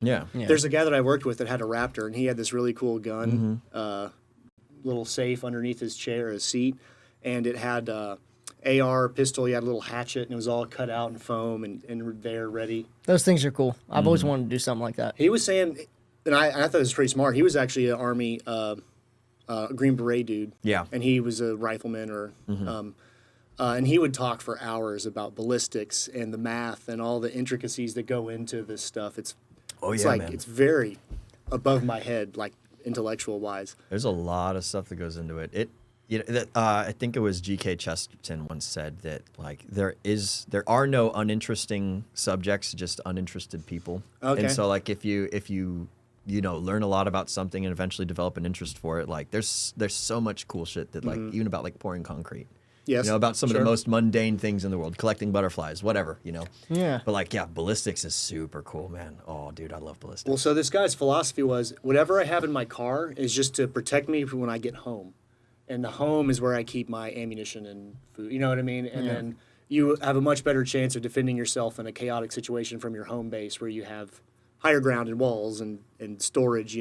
Yeah. There's a guy that I worked with that had a Raptor, and he had this really cool gun, little safe underneath his chair, his seat, and it had AR pistol. He had a little hatchet, and it was all cut out in foam and there ready. Those things are cool. I've always wanted to do something like that. He was saying, and I thought it was pretty smart. He was actually an Army Green Beret dude. Yeah. And he was a rifleman and he would talk for hours about ballistics and the math and all the intricacies that go into this stuff. It's like, man. it's very above my head, like intellectual wise. There's a lot of stuff that goes into it. I think it was G.K. Chesterton once said that like there are no uninteresting subjects, just uninterested people. Okay. And so like if you learn a lot about something and eventually develop an interest for it, like there's so much cool shit that like even about like pouring concrete. Yes. About some of the most mundane things in the world, collecting butterflies, whatever, Yeah. But like, yeah, ballistics is super cool, man. Oh, dude, I love ballistics. Well, so this guy's philosophy was whatever I have in my car is just to protect me from when I get home. And the home is where I keep my ammunition and food. You know what I mean? And then you have a much better chance of defending yourself in a chaotic situation from your home base where you have higher ground and walls and storage,